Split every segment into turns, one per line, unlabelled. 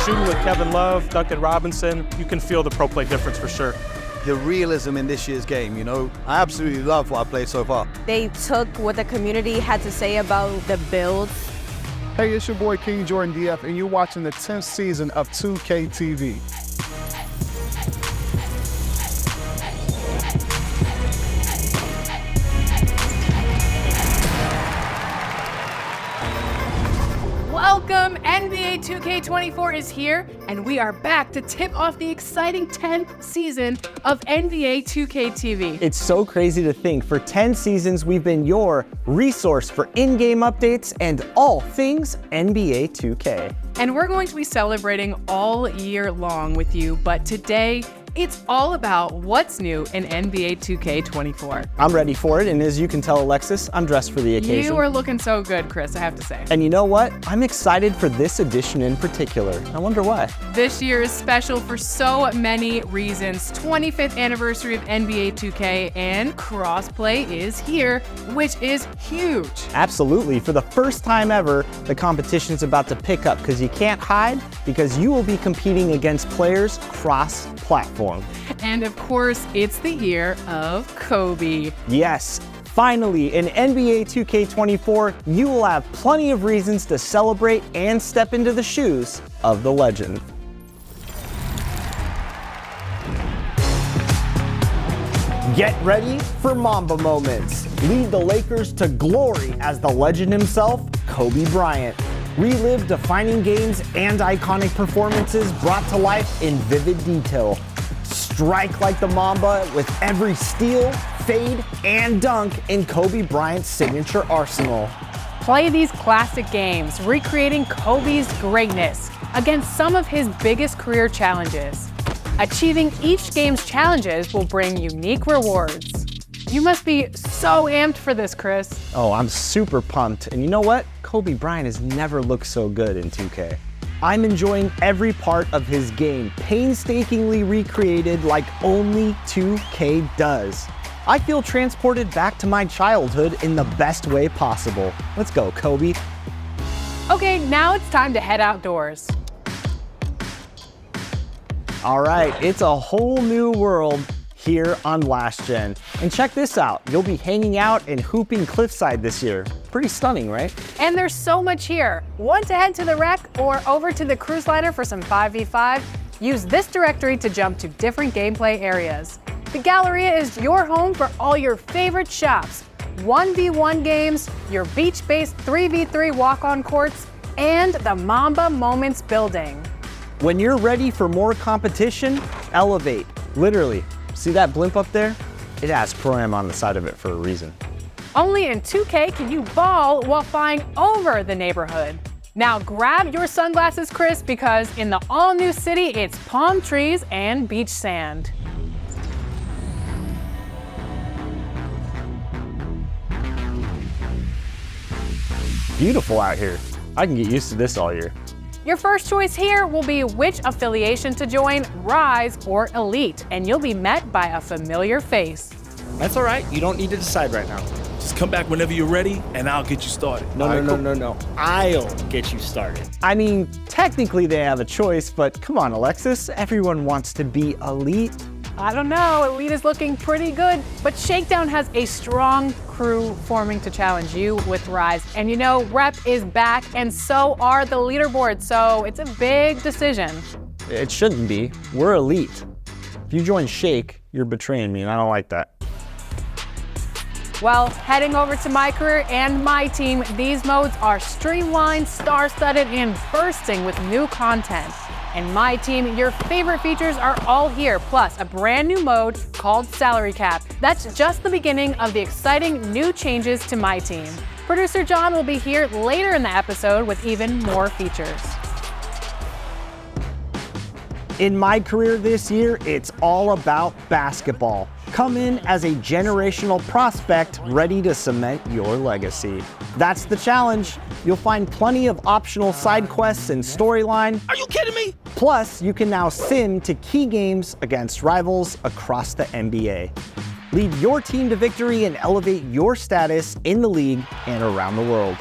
shooting with Kevin Love, Duncan Robinson, you can feel the pro play difference for sure.
The realism in this year's game, I absolutely love what I played so far.
They took what the community had to say about the builds.
Hey, it's your boy King Jordan DF, and you're watching the 10th season of 2K TV.
Welcome, NBA 2K24 is here, and we are back to tip off the exciting 10th season of NBA 2K TV.
It's so crazy to think, for 10 seasons we've been your resource for in-game updates and all things NBA 2K.
And we're going to be celebrating all year long with you, but today, it's all about what's new in NBA 2K24.
I'm ready for it, and as you can tell, Alexis, I'm dressed for the occasion.
You are looking so good, Chris, I have to say.
And you know what? I'm excited for this edition in particular. I wonder why.
This year is special for so many reasons. 25th anniversary of NBA 2K, and crossplay is here, which is huge.
Absolutely. For the first time ever, the competition's about to pick up, because you can't hide, because you will be competing against players cross-platform.
And of course, it's the year of Kobe.
Yes, finally, in NBA 2K24, you will have plenty of reasons to celebrate and step into the shoes of the legend. Get ready for Mamba moments. Lead the Lakers to glory as the legend himself, Kobe Bryant. Relive defining games and iconic performances brought to life in vivid detail. Strike like the Mamba with every steal, fade, and dunk in Kobe Bryant's signature arsenal.
Play these classic games, recreating Kobe's greatness against some of his biggest career challenges. Achieving each game's challenges will bring unique rewards. You must be so amped for this, Chris.
Oh, I'm super pumped. And you know what? Kobe Bryant has never looked so good in 2K. I'm enjoying every part of his game, painstakingly recreated like only 2K does. I feel transported back to my childhood in the best way possible. Let's go, Kobe.
Okay, now it's time to head outdoors.
All right, it's a whole new world here on Last Gen. And check this out, you'll be hanging out and hooping cliffside this year. Pretty stunning, right?
And there's so much here. Want to head to the wreck or over to the cruise liner for some 5v5? Use this directory to jump to different gameplay areas. The Galleria is your home for all your favorite shops, 1v1 games, your beach-based 3v3 walk-on courts, and the Mamba Moments building.
When you're ready for more competition, elevate, literally. See that blimp up there? It has Pro-Am on the side of it for a reason.
Only in 2K can you ball while flying over the neighborhood. Now grab your sunglasses, Chris, because in the all-new city, it's palm trees and beach sand.
Beautiful out here. I can get used to this all year.
Your first choice here will be which affiliation to join, Rise or Elite, and you'll be met by a familiar face.
That's all right. You don't need to decide right now. Just come back whenever you're ready, and I'll get you started.
No.
I'll get you started.
I mean, technically they have a choice, but come on, Alexis. Everyone wants to be elite.
I don't know, Elite is looking pretty good, but Shakedown has a strong crew forming to challenge you with Rise. And you know, Rep is back, and so are the leaderboards, so it's a big decision.
It shouldn't be. We're elite. If you join Shake, you're betraying me, and I don't like that.
Well, heading over to My Career and My Team, these modes are streamlined, star-studded, and bursting with new content. And My Team, your favorite features are all here, plus a brand new mode called Salary Cap. That's just the beginning of the exciting new changes to My Team. Producer John will be here later in the episode with even more features.
In My Career this year, it's all about basketball. Come in as a generational prospect ready to cement your legacy. That's the challenge. You'll find plenty of optional side quests and storyline.
Are you kidding me?
Plus, you can now sim to key games against rivals across the NBA. Lead your team to victory and elevate your status in the league and around the world.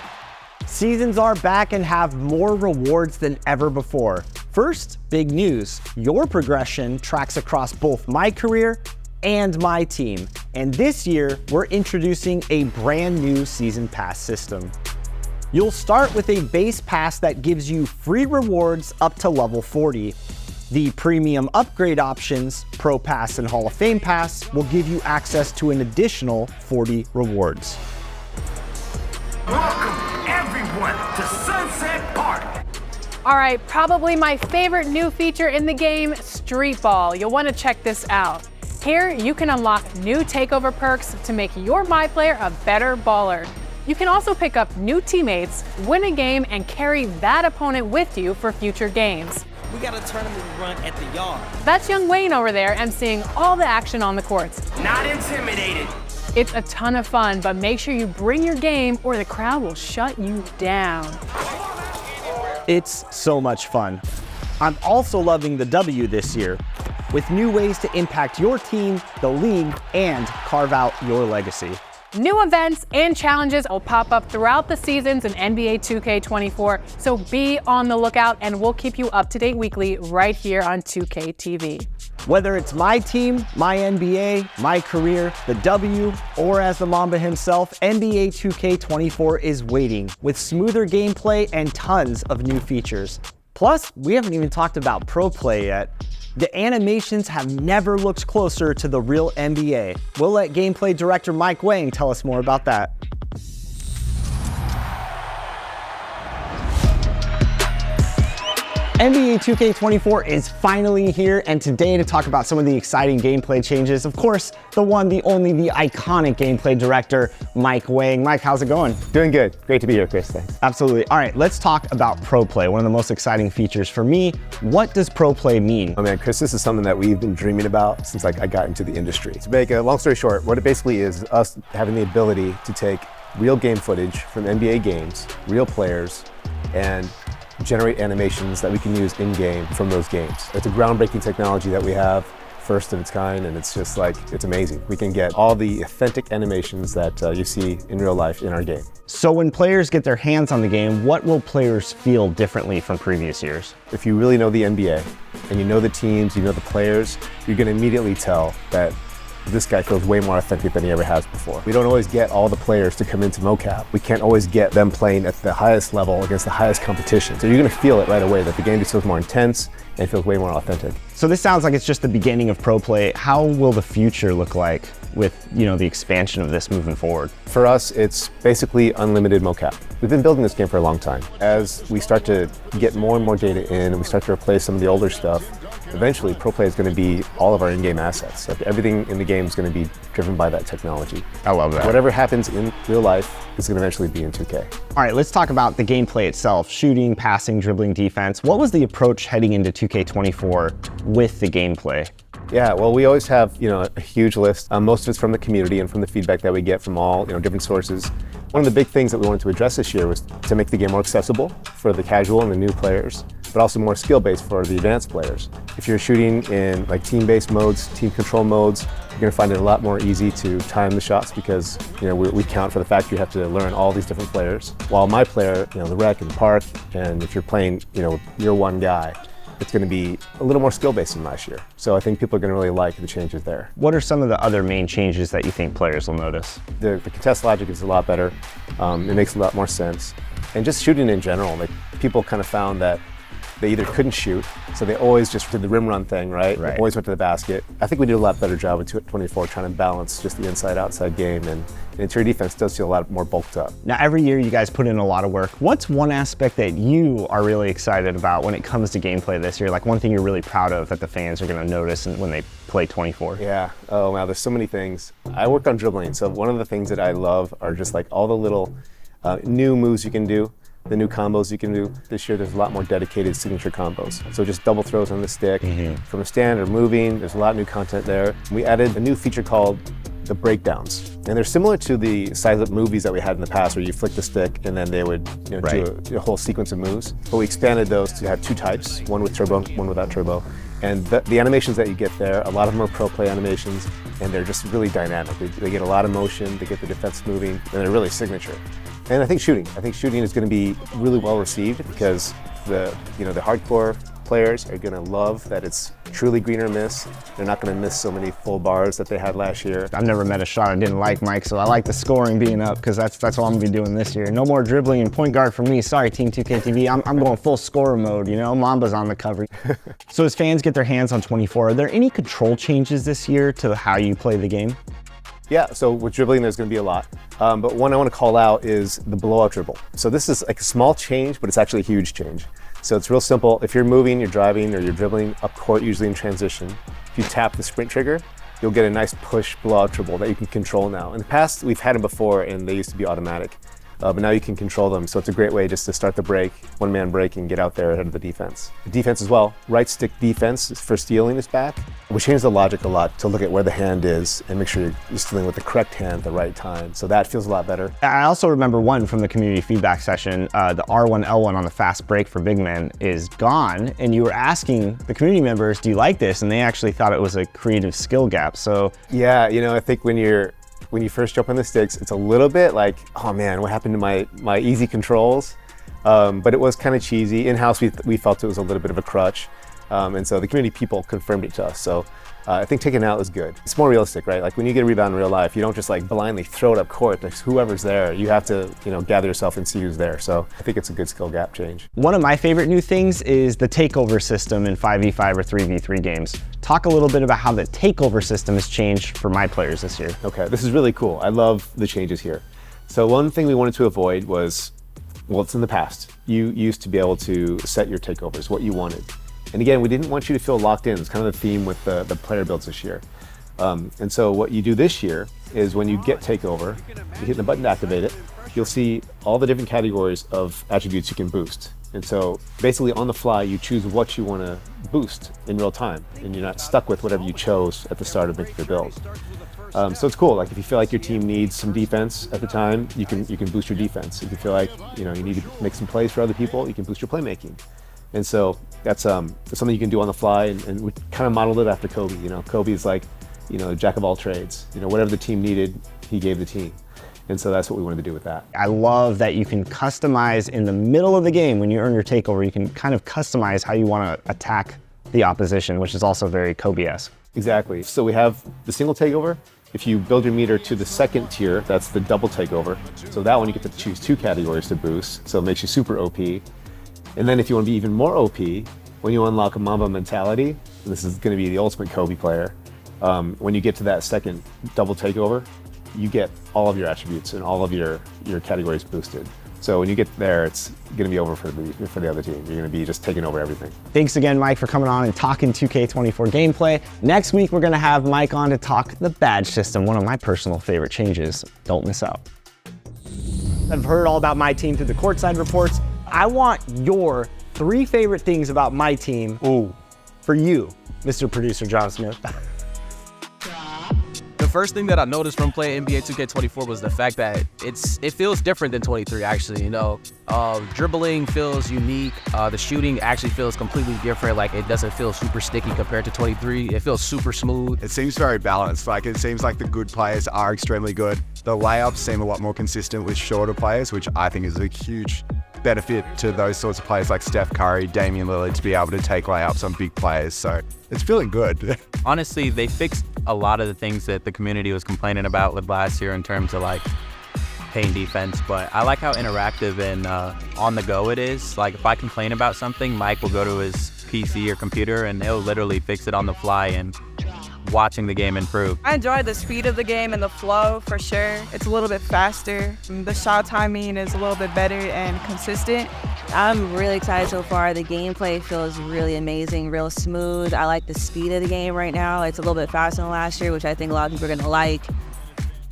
Seasons are back and have more rewards than ever before. First, big news. Your progression tracks across both my career and my team. And this year, we're introducing a brand new season pass system. You'll start with a base pass that gives you free rewards up to level 40. The premium upgrade options, Pro Pass and Hall of Fame Pass, will give you access to an additional 40 rewards.
Welcome everyone to Sunset Park.
All right, probably my favorite new feature in the game, Street Ball. You'll want to check this out. Here, you can unlock new takeover perks to make your My Player a better baller. You can also pick up new teammates, win a game, and carry that opponent with you for future games.
We got a tournament run at the yard.
That's young Wayne over there emceeing all the action on the courts.
Not intimidated.
It's a ton of fun, but make sure you bring your game or the crowd will shut you down.
It's so much fun. I'm also loving the W this year, with new ways to impact your team, the league, and carve out your legacy.
New events and challenges will pop up throughout the seasons in NBA 2K24, so be on the lookout and we'll keep you up to date weekly right here on 2K TV.
Whether it's my team, my NBA, my career, the W, or as the Mamba himself, NBA 2K24 is waiting with smoother gameplay and tons of new features. Plus, we haven't even talked about Pro Play yet. The animations have never looked closer to the real NBA. We'll let gameplay director Mike Wang tell us more about that. NBA 2K24 is finally here, and today to talk about some of the exciting gameplay changes, of course, the one, the only, the iconic gameplay director, Mike Wang. Mike, how's it going?
Doing good. Great to be here, Chris. Thanks.
Absolutely. All right, let's talk about Pro Play, one of the most exciting features for me. What does Pro Play mean?
Oh man, Chris, this is something that we've been dreaming about since I got into the industry. To make a long story short, what it basically is us having the ability to take real game footage from NBA games, real players, and generate animations that we can use in-game from those games. It's a groundbreaking technology that we have, first of its kind, and it's just like, it's amazing. We can get all the authentic animations that you see in real life in our game.
So when players get their hands on the game, what will players feel differently from previous years?
If you really know the NBA, and you know the teams, you know the players, you're gonna immediately tell that this guy feels way more authentic than he ever has before. We don't always get all the players to come into mocap. We can't always get them playing at the highest level against the highest competition. So you're gonna feel it right away that the game just feels more intense and feels way more authentic.
So this sounds like it's just the beginning of Pro Play. How will the future look like with, the expansion of this moving forward?
For us, it's basically unlimited mocap. We've been building this game for a long time. As we start to get more and more data in and we start to replace some of the older stuff, eventually Pro Play is going to be all of our in-game assets. So everything in the game is going to be driven by that technology.
I love that.
Whatever happens in real life is going to eventually be in 2K.
All right, let's talk about the gameplay itself. Shooting, passing, dribbling, defense. What was the approach heading into 2K24 with the gameplay?
Yeah, well, we always have, a huge list. Most of it's from the community and from the feedback that we get from all, different sources. One of the big things that we wanted to address this year was to make the game more accessible for the casual and the new players, but also more skill-based for the advanced players. If you're shooting in team-based modes, team control modes, you're gonna find it a lot more easy to time the shots because, we count for the fact you have to learn all these different players. While my player, the rec and park, and if you're playing, you're one guy, it's going to be a little more skill-based than last year. So I think people are going to really like the changes there.
What are some of the other main changes that you think players will notice?
The contest logic is a lot better. It makes a lot more sense. And just shooting in general, people kind of found that they either couldn't shoot, so they always just did the rim run thing, right? They always went to the basket. I think we did a lot better job in 24 trying to balance just the inside-outside game, and the interior defense does feel a lot more bulked up.
Now, every year you guys put in a lot of work. What's one aspect that you are really excited about when it comes to gameplay this year? Like one thing you're really proud of that the fans are going to notice when they play 24?
Yeah, oh wow, there's so many things. I work on dribbling, so one of the things that I love are just all the little new moves you can do. The new combos you can do. This year there's a lot more dedicated signature combos. So just double throws on the stick, from a stand or moving, there's a lot of new content there. We added a new feature called the breakdowns. And they're similar to the size-up movies that we had in the past where you flick the stick and then they would do a whole sequence of moves. But we expanded those to have two types, one with turbo, one without turbo. And the animations that you get there, a lot of them are Pro Play animations, and they're just really dynamic. They get a lot of motion, they get the defense moving, and they're really signature. And I think shooting is going to be really well received because the hardcore players are going to love that it's truly green or miss. They're not going to miss so many full bars that they had last year.
I've never met a shot I didn't like, Mike, so I like the scoring being up because that's what I'm going to be doing this year. No more dribbling and point guard for me. Sorry, Team 2KTV. I'm going full scorer mode, you know? Mamba's on the cover. So as fans get their hands on 24, are there any control changes this year to how you play the game?
Yeah, so with dribbling, there's going to be a lot. But one I want to call out is the blowout dribble. So this is like a small change, but it's actually a huge change. So it's real simple. If you're moving, you're driving, or you're dribbling up court, usually in transition, if you tap the sprint trigger, you'll get a nice push blowout dribble that you can control now. In the past, we've had them before, and they used to be automatic. But now you can control them, so it's a great way just to start the break, one-man break, and get out there ahead of the defense. The defense as well, right stick defense for stealing is back. We changed the logic a lot to look at where the hand is and make sure you're stealing with the correct hand at the right time. So that feels a lot better.
I also remember one from the community feedback session, the R1L1 on the fast break for big men is gone, and you were asking the community members, do you like this? And they actually thought it was a creative skill gap. So
yeah, you know, I think when you first jump on the sticks, it's a little bit like, oh man, what happened to my easy controls? But it was kind of cheesy. In-house, we felt it was a little bit of a crutch. And so the community people confirmed it to us. So I think taking it out is good. It's more realistic, right? Like when you get a rebound in real life, you don't just like blindly throw it up court. Like whoever's there, you have to, you know, gather yourself and see who's there. So I think it's a good skill gap change.
One of my favorite new things is the takeover system in 5v5 or 3v3 games. Talk a little bit about how the takeover system has changed for my players this year.
Okay, this is really cool. I love the changes here. So one thing we wanted to avoid was, well, it's in the past. You used to be able to set your takeovers, what you wanted. And again, we didn't want you to feel locked in. It's kind of the theme with the player builds this year. And so what you do this year is when you get takeover, you hit the button to activate it, you'll see all the different categories of attributes you can boost. And so basically on the fly, you choose what you want to boost in real time, and you're not stuck with whatever you chose at the start of making your build. So it's cool. Like if you feel like your team needs some defense at the time, you can boost your defense. If you feel like you need to make some plays for other people, you can boost your playmaking. And so that's something you can do on the fly, and we kind of modeled it after Kobe. Kobe's like, jack of all trades. Whatever the team needed, he gave the team. And so that's what we wanted to do with that.
I love that you can customize in the middle of the game when you earn your takeover. You can kind of customize how you want to attack the opposition, which is also very Kobe-esque.
Exactly. So we have the single takeover. If you build your meter to the second tier, that's the double takeover. So that one you get to choose 2 categories to boost. So it makes you super OP. And then if you want to be even more OP, when you unlock a Mamba mentality, this is going to be the ultimate Kobe player. When you get to that second double takeover, you get all of your attributes and all of your categories boosted. So when you get there, it's going to be over for the other team. You're going to be just taking over everything.
Thanks again, Mike, for coming on and talking 2K24 gameplay. Next week, we're going to have Mike on to talk the badge system, one of my personal favorite changes. Don't miss out. I've heard all about my team through the courtside reports. I want your 3 favorite things about my team. Ooh, for you, Mr. Producer John Smith.
The first thing that I noticed from playing NBA 2K24 was the fact that it feels different than 23, actually. Dribbling feels unique. The shooting actually feels completely different. Like, it doesn't feel super sticky compared to 23. It feels super smooth.
It seems very balanced. Like, it seems like the good players are extremely good. The layups seem a lot more consistent with shorter players, which I think is a huge benefit to those sorts of players like Steph Curry, Damian Lillard, to be able to take layups on big players. So it's feeling good.
Honestly, they fixed a lot of the things that the community was complaining about with last year in terms of like paint defense, but I like how interactive and on the go it is. Like if I complain about something, Mike will go to his PC or computer and he'll literally fix it on the fly, and watching the game improve.
I enjoy the speed of the game and the flow for sure. It's a little bit faster. The shot timing is a little bit better and consistent.
I'm really excited so far. The gameplay feels really amazing, real smooth. I like the speed of the game right now. It's a little bit faster than last year, which I think a lot of people are gonna like.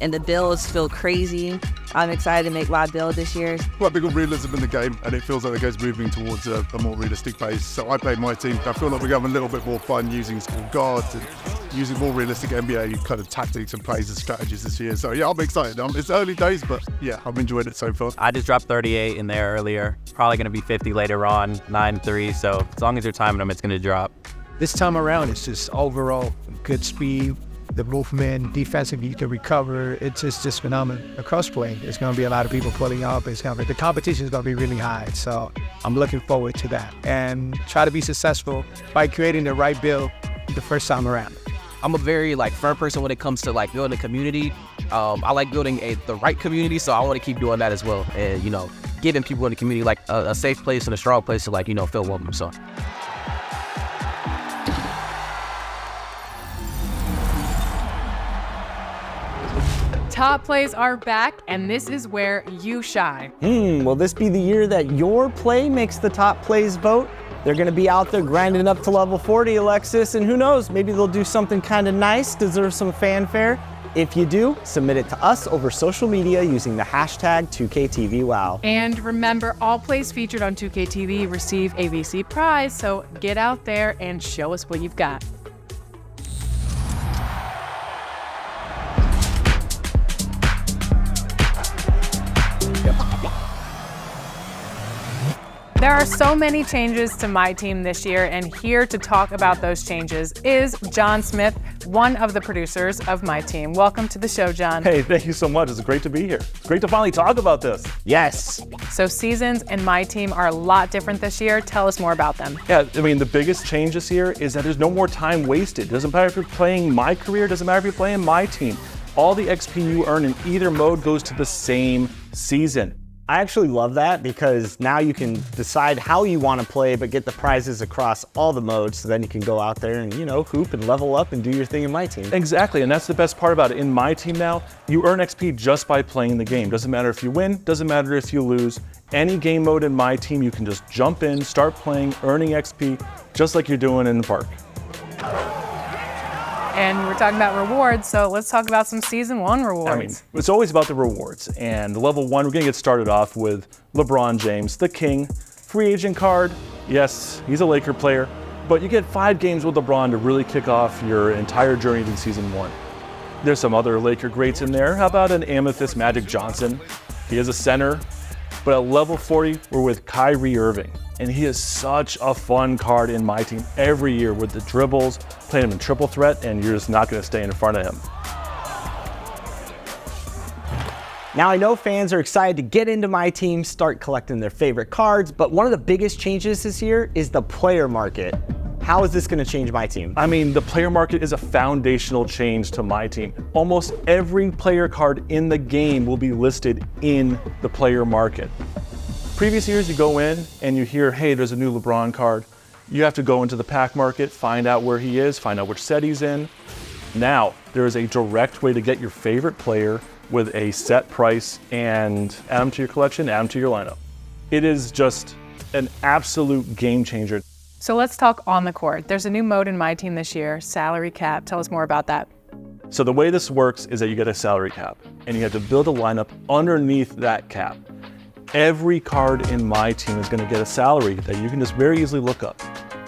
And the builds feel crazy. I'm excited to make my build this year.
Quite big on realism in the game, and it feels like the game's moving towards a more realistic pace. So I played my team. I feel like we're having a little bit more fun using small guards and using more realistic NBA kind of tactics and plays and strategies this year. So yeah, I'm excited. It's early days, but yeah, I'm enjoying it so far.
I just dropped 38 in there earlier. Probably gonna be 50 later on, 9-3. So as long as you're timing them, it's gonna drop.
This time around, it's just overall good speed, the movement, defensively to recover. It's just phenomenal. The crossplay, there's going to be a lot of people pulling up. The competition is going to be really high. So I'm looking forward to that and try to be successful by creating the right build the first time around.
I'm a very firm person when it comes to building a community. I like building the right community, so I want to keep doing that as well. And giving people in the community a safe place and a strong place to feel welcome. So.
Top plays are back, and this is where you shine.
Will this be the year that your play makes the top plays vote? They're going to be out there grinding up to level 40, Alexis, and who knows, maybe they'll do something kind of nice, deserve some fanfare. If you do, submit it to us over social media using the hashtag 2KTVWow.
And remember, all plays featured on 2KTV receive a VC prize, so get out there and show us what you've got. There are so many changes to my team this year, and here to talk about those changes is John Smith, one of the producers of my team. Welcome to the show, John.
Hey, thank you so much. It's great to be here. It's great to finally talk about this.
Yes.
So seasons and my team are a lot different this year. Tell us more about them.
Yeah, I mean, the biggest change this year is that there's no more time wasted. It doesn't matter if you're playing my career, it doesn't matter if you're playing my team. All the XP you earn in either mode goes to the same season.
I actually love that because now you can decide how you want to play, but get the prizes across all the modes, so then you can go out there and, hoop and level up and do your thing in my team.
Exactly, and that's the best part about it. In my team now, you earn XP just by playing the game. Doesn't matter if you win, doesn't matter if you lose. Any game mode in my team, you can just jump in, start playing, earning XP, just like you're doing in the park.
And we're talking about rewards, so let's talk about some Season 1 rewards.
I mean, it's always about the rewards. And level 1, we're going to get started off with LeBron James, the king. Free agent card, yes, he's a Laker player, but you get 5 games with LeBron to really kick off your entire journey to Season 1. There's some other Laker greats in there. How about an Amethyst Magic Johnson? He is a center, but at level 40, we're with Kyrie Irving. And he is such a fun card in my team every year with the dribbles, playing him in triple threat, and you're just not going to stay in front of him.
Now I know fans are excited to get into my team, start collecting their favorite cards, but one of the biggest changes this year is the player market. How is this going to change my team?
I mean, the player market is a foundational change to my team. Almost every player card in the game will be listed in the player market. Previous years, you go in and you hear, hey, there's a new LeBron card. You have to go into the pack market, find out where he is, find out which set he's in. Now, there is a direct way to get your favorite player with a set price and add them to your collection, add them to your lineup. It is just an absolute game changer.
So let's talk on the court. There's a new mode in my team this year, salary cap. Tell us more about that.
So the way this works is that you get a salary cap and you have to build a lineup underneath that cap. Every card in my team is going to get a salary that you can just very easily look up.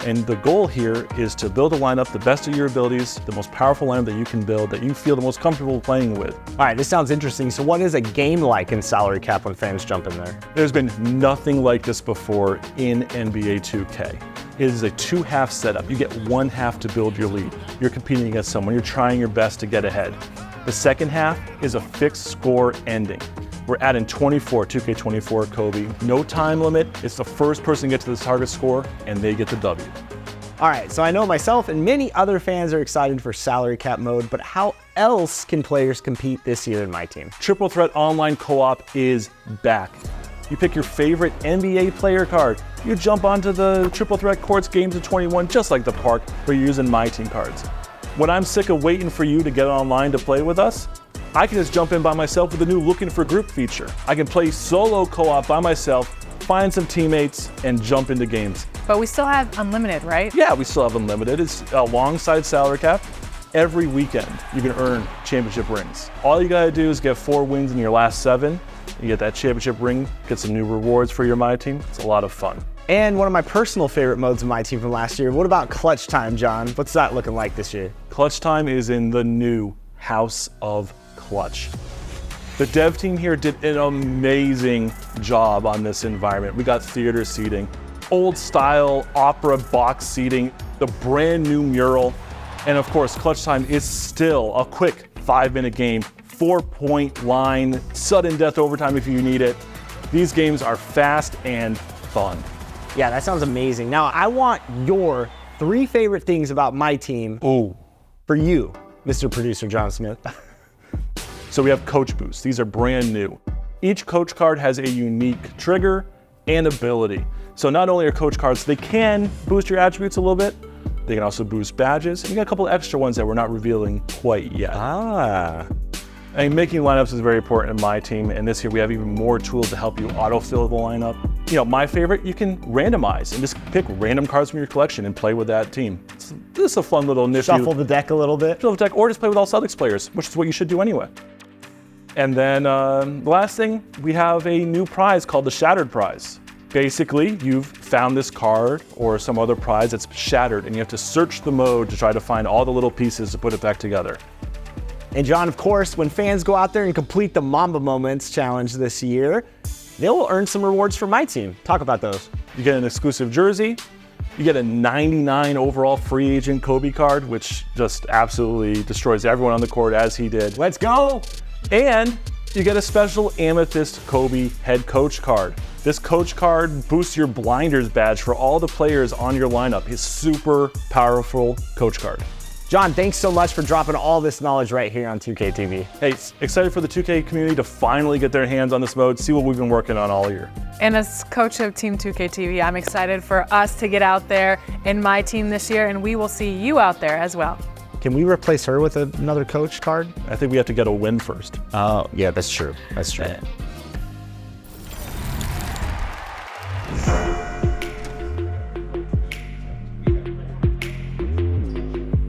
And the goal here is to build a lineup the best of your abilities, the most powerful lineup that you can build, that you feel the most comfortable playing with.
All right, this sounds interesting. So what is a game like in salary cap when fans jump in there?
There's been nothing like this before in NBA 2K. It is a 2-half setup. You get 1 half to build your lead. You're competing against someone. You're trying your best to get ahead. The second half is a fixed score ending. We're adding 24, 2K24 Kobe. No time limit. It's the first person to get to the target score, and they get the W.
All right, so I know myself and many other fans are excited for salary cap mode, but how else can players compete this year in my team?
Triple Threat Online Co-op is back. You pick your favorite NBA player card. You jump onto the Triple Threat Courts Games of 21 just like the park, but you're using my team cards. When I'm sick of waiting for you to get online to play with us, I can just jump in by myself with the new Looking for Group feature. I can play solo co-op by myself, find some teammates, and jump into games.
But we still have unlimited, right?
Yeah, we still have unlimited. It's alongside salary cap. Every weekend, you can earn championship rings. All you gotta do is get 4 wins in your last 7. You get that championship ring, get some new rewards for your My Team. It's a lot of fun.
And one of my personal favorite modes of my team from last year. What about Clutch Time, John? What's that looking like this year?
Clutch Time is in the new House of Clutch. The dev team here did an amazing job on this environment. We got theater seating, old style opera box seating, the brand new mural. And of course, clutch time is still a quick 5-minute game, 4-point line, sudden death overtime if you need it. These games are fast and fun.
Yeah, that sounds amazing. Now, I want your 3 favorite things about my team. For you, Mr. Producer John Smith.
So we have Coach Boosts. These are brand new. Each coach card has a unique trigger and ability. So not only are coach cards, they can boost your attributes a little bit, they can also boost badges. And you got a couple of extra ones that we're not revealing quite yet. I mean, making lineups is very important in my team, and this year we have even more tools to help you autofill the lineup. You know, my favorite, you can randomize and just pick random cards from your collection and play with that team. This is a fun little nifty.
Shuffle the deck a little bit.
Shuffle the deck, or just play with all Celtics players, which is what you should do anyway. And then the last thing, we have a new prize called the Shattered Prize. Basically, you've found this card or some other prize that's shattered, and you have to search the mode to try to find all the little pieces to put it back together.
And John, of course, when fans go out there and complete the Mamba Moments challenge this year, they'll earn some rewards from my team. Talk about those.
You get an exclusive jersey, you get a 99 overall free agent Kobe card, which just absolutely destroys everyone on the court as he did.
Let's go!
And you get a special Amethyst Kobe head coach card. This coach card boosts your blinders badge for all the players on your lineup. His super powerful coach card.
John, thanks so much for dropping all this knowledge right here on 2K TV.
Hey, excited for the 2K community to finally get their hands on this mode, see what we've been working on all year.
And as coach of Team 2K TV, I'm excited for us to get out there in my team this year, and we will see you out there as well.
Can we replace her with another coach card?
I think we have to get a win first.
Oh, yeah, that's true. That's true.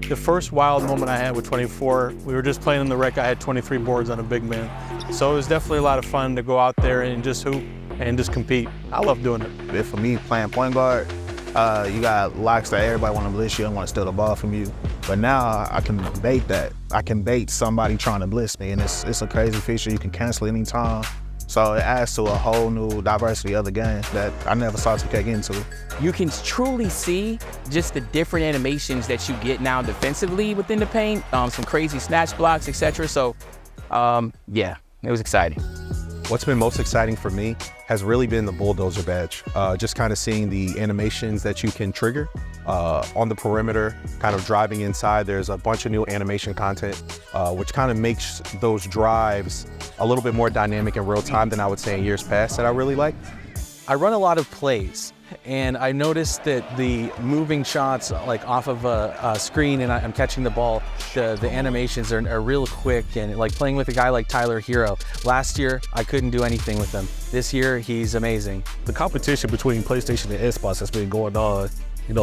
The first wild moment I had with 24, we were just playing in the rec. I had 23 boards on a big man. So it was definitely a lot of fun to go out there and just hoop and just compete. I love doing it.
For me, playing point guard, you got locks that everybody want to blitz you and want to steal the ball from you. But now I can bait that. I can bait somebody trying to blitz me, and it's a crazy feature. You can cancel anytime. So it adds to a whole new diversity of the game that I never saw 2K get into.
You can truly see just the different animations that you get now defensively within the paint, some crazy snatch blocks, etc. So, yeah, it was exciting.
What's been most exciting for me has really been the bulldozer badge. Just kind of seeing the animations that you can trigger on the perimeter, kind of driving inside. There's a bunch of new animation content, which kind of makes those drives a little bit more dynamic in real time than I would say in years past that I really like.
I run a lot of plays, and I noticed that the moving shots, like off of a screen and I'm catching the ball, the animations are real quick, and like playing with a guy like Tyler Hero. Last year, I couldn't do anything with him. This year, he's amazing.
The competition between PlayStation and Xbox has been going on,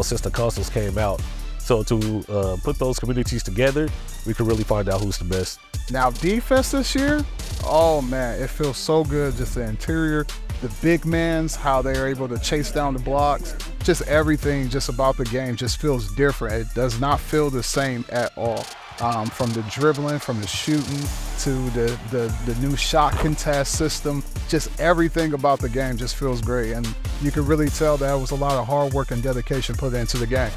since the consoles came out. So to put those communities together, we can really find out who's the best.
Now defense this year, oh man, it feels so good. Just the interior, the big mans, how they're able to chase down the blocks, just everything just about the game just feels different. It does not feel the same at all. From the dribbling, from the shooting, to the new shot contest system, just everything about the game just feels great. And you can really tell there was a lot of hard work and dedication put into the game.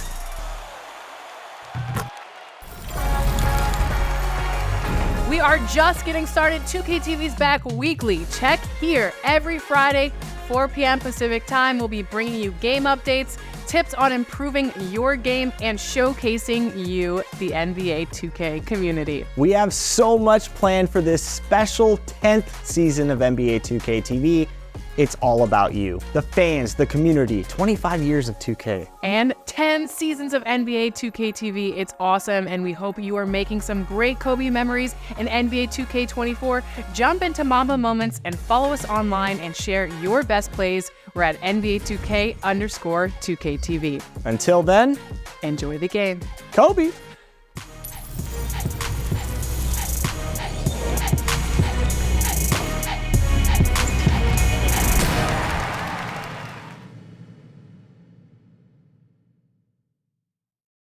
We are just getting started. 2K TV's back weekly. Check here every Friday, 4 p.m. Pacific time. We'll be bringing you game updates, tips on improving your game, and showcasing you, the NBA 2K community.
We have so much planned for this special 10th season of NBA 2K TV. It's all about you, the fans, the community, 25 years of 2K.
And 10 seasons of NBA 2K TV. It's awesome, and we hope you are making some great Kobe memories in NBA 2K24. Jump into Mamba Moments and follow us online and share your best plays. We're at NBA 2K_2K TV.
Until then,
enjoy the game.
Kobe.